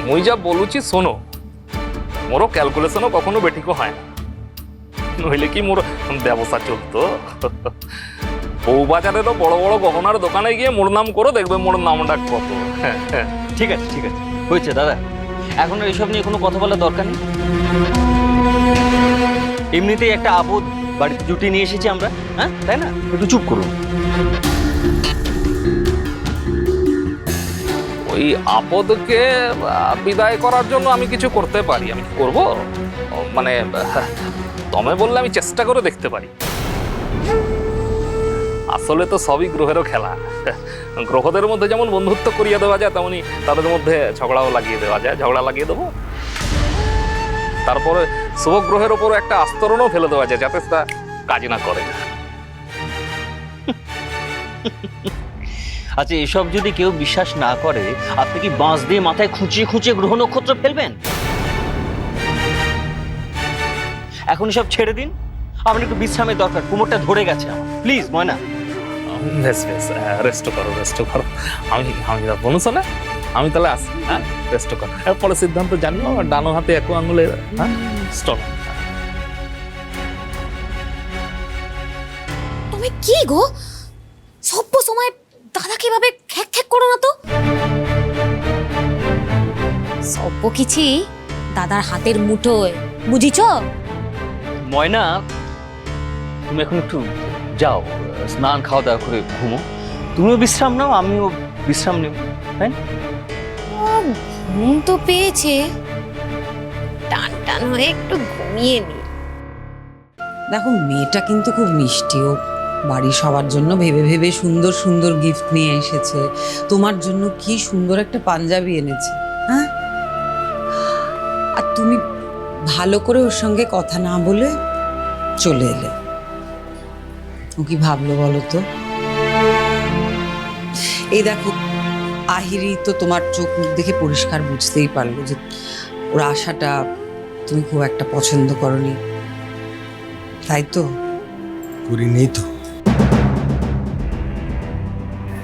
মুই যা বলুছি শোনো, মোরও ক্যালকুলেশনও কখনো বেঠিকও হয় না, নইলে কি মোর ব্যবসা চলতো? বউবাজারেরও বড় বড় গহনার দোকানে গিয়ে মোর নাম করো, দেখবে মোর নামটা কত। ঠিক আছে ঠিক আছে, হয়েছে দাদা, এখন আর এসব নিয়ে কোনো কথা বলার দরকার নেই। এমনিতেই একটা আপদ বাড়িতে জুটিয়ে নিয়ে এসেছি আমরা, হ্যাঁ তাই না? একটু চুপ করুন। ওই আপদকে বিদায় করার জন্য আমি কিছু করতে পারি, আমি করব মানে তবে বললে আমি চেষ্টা করে দেখতে পারি। আসলে তো সবই গ্রহেরও খেলা, গ্রহদের মধ্যে যেমন বন্ধুত্ব করিয়ে দেওয়া যায়, তেমনি তাদের মধ্যে ঝগড়াও লাগিয়ে দেওয়া যায়। ঝগড়া লাগিয়ে দেবো, তারপরে শুভ গ্রহের ওপর একটা আস্তরণও ফেলে দেওয়া যায়, যাতে তা কাজ না করে। আচ্ছা, এসব যদি কেউ বিশ্বাস না করে, আপনি কি বাঁশ দিয়ে মাথায় খুঁচিয়ে খুঁচিয়ে গ্রহ নক্ষত্র ফেলবেন? এখন এসব ছেড়ে দিন, আপনার একটু বিশ্রামের দরকার, কোমরটা ধরে গেছে আমার। প্লিজ ময়না। বেশ বেশ, রেস্ট করো রেস্ট করো। আমি বলুন শোনে, আমি তাহলে আসি। হ্যাঁ, রেস্ট করো, এরপরে সিদ্ধান্ত জানিও। ডানো হাতে এক আঙুলে স্টপ। তুমি কি গো, সভ্য সময় দাদাকে এভাবে খ্যাক খ্যাক করো না তো। সভ্য কিছু দাদার হাতের মুঠোয়, বুঝিছ? ময়না, তুমি এখন একটু যাও, স্নান খাওয়া দাওয়া করে ঘুমো। তুমিও বিশ্রাম নাও, আমিও বিশ্রাম নেব, তাই না? ঘুম তো পেয়েছে, টান টান হয়ে একটু ঘুমিয়ে নি। দেখো, মেয়েটা কিন্তু খুব মিষ্টি। ও বাড়ির সবার জন্য ভেবে ভেবে সুন্দর সুন্দর গিফট নিয়ে এসেছে। তোমার জন্য কি সুন্দর একটা পাঞ্জাবি এনেছে, হ্যাঁ? আর তুমি ভালো করে ওর সঙ্গে কথা না বলে চলে এলে। ও কি ভাবলো বলো তো? এই দেখো, আহিরি তো তোমার চোখ মুখ দেখে পরিষ্কার বুঝতেই পারলো যে ওর আশাটা তুমি খুব একটা পছন্দ করনি, তাই তো? করিনি তো।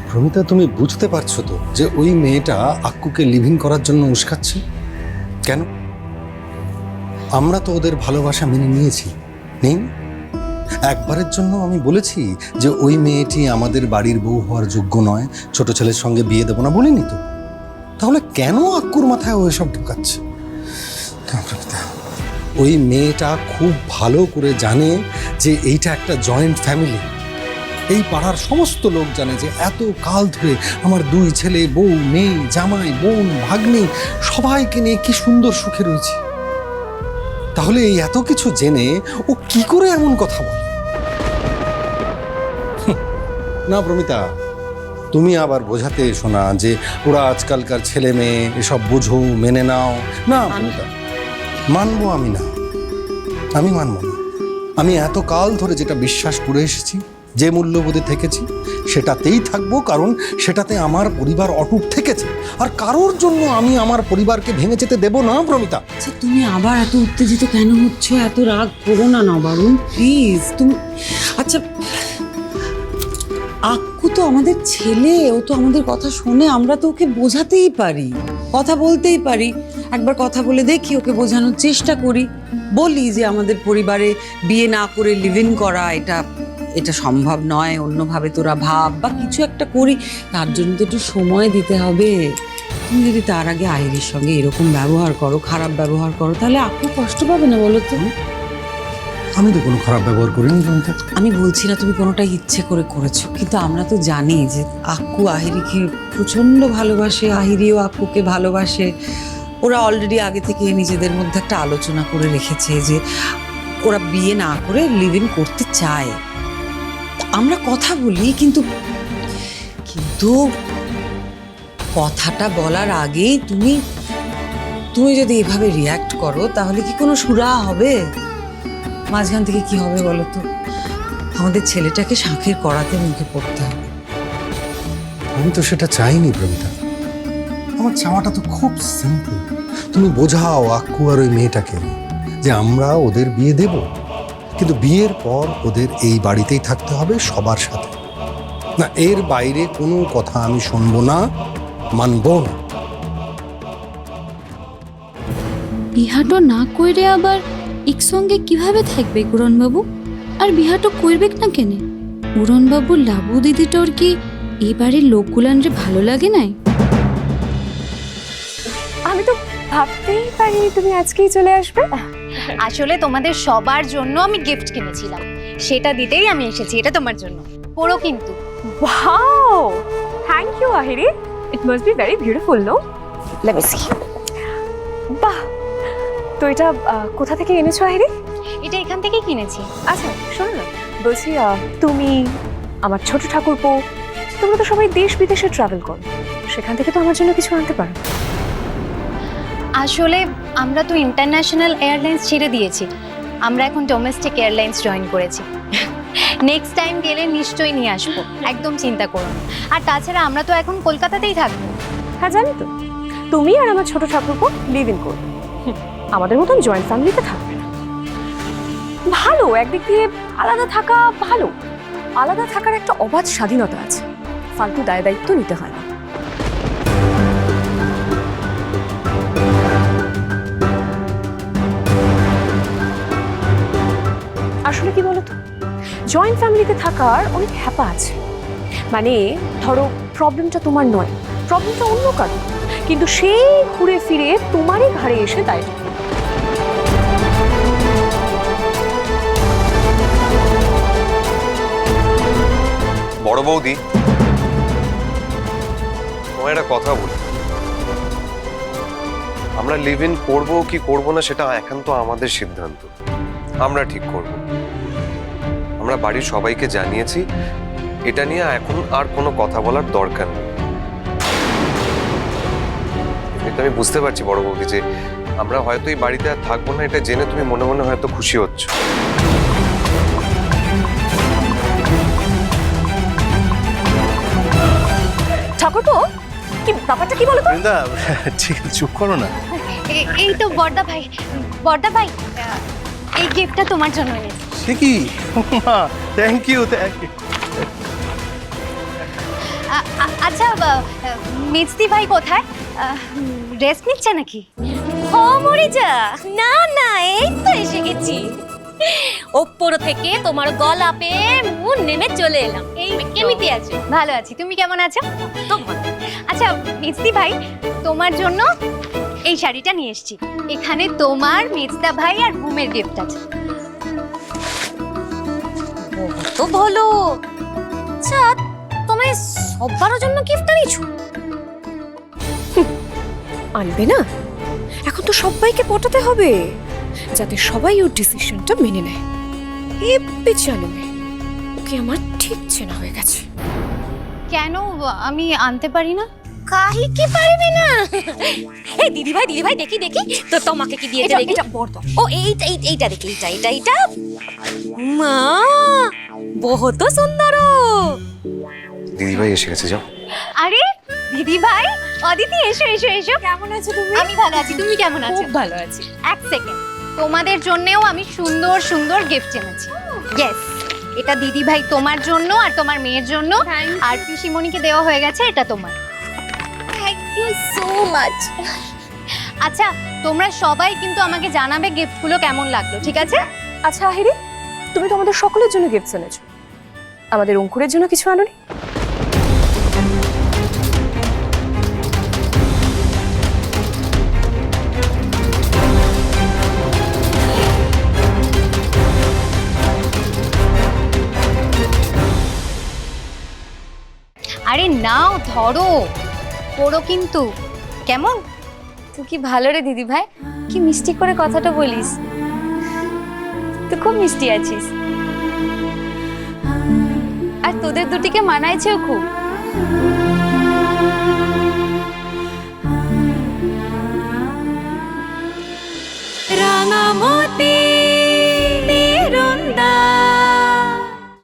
প্রমিতা, তুমি বুঝতে পারছো তো যে ওই মেয়েটা আক্কুকে লিভিং করার জন্য উস্কাচ্ছে? কেন? আমরা তো ওদের ভালোবাসা মেনে নিয়েছি, নেই? একবারের জন্য আমি বলেছি যে ওই মেয়েটি আমাদের বাড়ির বউ হওয়ার যোগ্য নয়, ছোট ছেলের সঙ্গে বিয়ে দেবো না, বলিনি তো? তাহলে কেন আক্কুর মাথায় ও এসব ঢুকাচ্ছে? প্রমিতা, ওই মেয়েটা খুব ভালো করে জানে যে এইটা একটা জয়েন্ট ফ্যামিলি। এই পাড়ার সমস্ত লোক জানে যে এত কাল ধরে আমার দুই ছেলে, বউ, মেয়ে, জামাই, বোন, ভাগ্নি সবাইকে নিয়ে কি সুন্দর সুখে রয়েছে। তাহলে এই এত কিছু জেনে ও কি করে এমন কথা বলে? না প্রমিতা, তুমি আবার বোঝাতে এসো না যে ওরা আজকালকার ছেলে মেয়ে, এসব বোঝো, মেনে নাও। না প্রমিতা, মানবো আমি না, আমি মানবো না। আমি এত কাল ধরে যেটা বিশ্বাস করে এসেছি, যে মূল্যবোধে থেকেছি, সেটাতেই থাকবো, কারণ সেটাতে আমার পরিবার অটুট থেকেছে। আর কারোর জন্য আমি আমার পরিবারকে ভেঙে যেতে দেবো না প্রমিতা। আচ্ছা, তুমি আবার এত উত্তেজিত কেন হচ্ছ? এত রাগ করো না নবারুণ, প্লিজ। তুমি আচ্ছা, আক্কু তো আমাদের ছেলে, ও তো আমাদের কথা শোনে। আমরা তো ওকে বোঝাতেই পারি, কথা বলতেই পারি। একবার কথা বলে দেখি, ওকে বোঝানোর চেষ্টা করি। বলি যে আমাদের পরিবারে বিয়ে না করে লিভ ইন করা এটা সম্ভব নয়, অন্যভাবে তোরা ভাব, বা কিছু একটা করি। তার জন্য তো একটু সময় দিতে হবে। তুমি যদি তার আগে আইরির সঙ্গে এরকম ব্যবহার করো, খারাপ ব্যবহার করো, তাহলে আক্কু কষ্ট পাবে না বলো তো? আমি তো কোনো খারাপ ব্যবহার করিনি প্রমিতা। আমি বলছি না তুমি কোনোটা ইচ্ছে করে করেছো, কিন্তু আমরা তো জানি যে আক্কু আহিরিকে প্রচণ্ড ভালোবাসে, আহিরিও আক্কুকে ভালোবাসে। ওরা অলরেডি আগে থেকে নিজেদের মধ্যে একটা আলোচনা করে রেখেছে যে ওরা বিয়ে না করে লিভ ইন করতে চায়। আমরা কথা বলি, কিন্তু কথাটা বলার আগেই তুমি যদি এভাবে রিয়াক্ট করো, তাহলে কি কোনো সুরাহা হবে? মাঝখান থেকে কি হবে বলো তো? আমাদের ছেলেটাকে শাঁখের কড়াতে মুখে পড়তে হবে। আমি তো সেটা চাইনি প্রমিতা। আমার চাওয়াটা তো খুব সিম্পল। তুমি বোঝাও আক্কু আর ওই মেয়েটাকে যে আমরা ওদের বিয়ে দেব, কিন্তু বিয়ের পর ওদের এই বাড়িতেই থাকতে হবে সবার সাথে। না, এর বাইরে কোনো কথা আমি শুনবো না, মানবো না। বিহাটো না কইরে আবার একসঙ্গে কিভাবে থাকবে উড়নবাবু? আর বিহাটো কইবে না কেনে? উড়নবাবু লাবু দিদিটোর কি এই বাড়ির লোকগুলানরে ভালো লাগে নাই? আমি তো ভাবতেই পারি তুমি আজকেই চলে আসবে। আসলে তোমাদের সবার জন্য আমি গিফট কিনেছিলাম, সেটা দিতেই আমি এসেছি। এটা তোমার জন্য, পড়ো কিন্তু। Wow, thank you Ahiri. It must be very beautiful, no? Let me see. বাহ, তো এটা কোথা থেকে এনেছো আহিরি? এটা এখান থেকেই কিনেছি। আচ্ছা শোনো না, বলছি তুমি আমার ছোট ঠাকুরপো, তোমরা তো সবাই দেশ বিদেশে ট্রাভেল করো, সেখান থেকে তো আমার জন্য কিছু আনতে পারো। আসলে আমরা তো ইন্টারন্যাশনাল এয়ারলাইন্স ছেড়ে দিয়েছি, আমরা এখন ডোমেস্টিক এয়ারলাইন্স জয়েন করেছি। নেক্সট টাইম গেলে নিশ্চয়ই নিয়ে আসবো, একদম চিন্তা করো না। আর তাছাড়া আমরা তো এখন কলকাতাতেই থাকবো। হ্যাঁ জানি তো, তুমি আর আমার ছোট ঠাকুরপো লিভ ইন করবে, আমাদের মতন জয়েন্ট ফ্যামিলিতে থাকবে না। ভালো, একদিক দিয়ে আলাদা থাকা ভালো। আলাদা থাকার একটা অবাধ স্বাধীনতা আছে, ফালতু দায় দায়িত্ব নিতে হয় না। আসলে কি বলতো, জয়েন্ট ফ্যামিলিতে থাকার অনেক হ্যাপা আছে। মানে ধরো প্রবলেমটা তোমার নয়, প্রবলেমটা অন্য কারো, কিন্তু সেই ঘুরে ফিরে তোমারই ঘাড়ে এসে দায়টা। বড় বৌদি, তোমার একটা কথা বলি, আমরা লিভ ইন করবো কি করবো না সেটা একান্ত আমাদের সিদ্ধান্ত, আমরা ঠিক করব। আমরা বাড়ির সবাইকে জানিয়েছি, এটা নিয়ে এখন আর কোনো কথা বলার দরকার নেই। কিন্তু আমি বুঝতে পারছি বড় বৌদি যে আমরা হয়তো এই বাড়িতে আর থাকবো না, এটা জেনে তুমি মনে মনে হয়তো খুশি হচ্ছ। ঠাকুরপো, কি ব্যাপারটা কি বলো তো? বৃন্দা, ঠিক আছে, চুপ করো না। এই তো বড়দা ভাই, বড়দা ভাই, এই গিফটটা তোমার জন্য এনেছি। সে কি? Thank you, thank you. আচ্ছা, মিস্তি ভাই কোথায়? রেস্ট নিচ্ছে নাকি? ও মরিজা, না না, এই তো এসে গেছি। ওপর থেকে তোমার গলা পেয়ে মন নেমে চলে এলাম। এই কেমিতি আছো? ভালো আছি, তুমি কেমন আছো? তো আচ্ছা মিস্তি ভাই, তোমার জন্য এই শাড়িটা নিয়ে এসেছি। এখানে তোমার, মেজদা ভাই আর ঘুমের গিফট আছে। তো বলো, আচ্ছা তোমায় সবার জন্য গিফট আনিছো? আনবে না, এখন তো সবাইকে পটাতে হবে যাতে সবাই ওর ডিসিশনটা মেনে নেয়। এ পিছানো ওকে আমার ঠিক চেনা হয়ে গেছে। কেন আমি আনতে পারি না? কাহি কি পারবে না? এই দিদি ভাই দেখি তো তোমাকে কি দিয়েছে দেখি। এটা বড় তো। ও এইটা দেখি, এইটা মা বহুত সুন্দর। দিদি ভাই এসে গেছে, যাও। আরে দিদি ভাই, অদিতি এসো। কেমন আছো তুমি? আমি ভালো আছি, তুমি কেমন আছো? খুব ভালো আছি। এক সেকেন্ড, তোমাদের জন্যও আমি সুন্দর সুন্দর গিফট এনেছি। ইয়েস, এটা দিদি ভাই তোমার জন্য আর তোমার মেয়ের জন্য, আর পিসিমণিকে দেওয়া হয়ে গেছে, এটা তোমার। Thank you so much. আচ্ছা তোমরা সবাই কিন্তু আমাকে জানাবে গিফটগুলো কেমন লাগলো, ঠিক আছে? আচ্ছা আহিরি, তুমি তো আমাদের সকলের জন্য গিফট এনেছো, আমাদের অঙ্কুরের জন্য কিছু আনোনি? আরে নাও, ধরো, পড়ো কিন্তু। কেমন? তুই কি ভালো রে দিদি ভাই, কি মিষ্টি করে কথাটা বলিস। তুই খুব মিষ্টি আছিস, আর তোদের দুটিকে মানাইছেও খুব।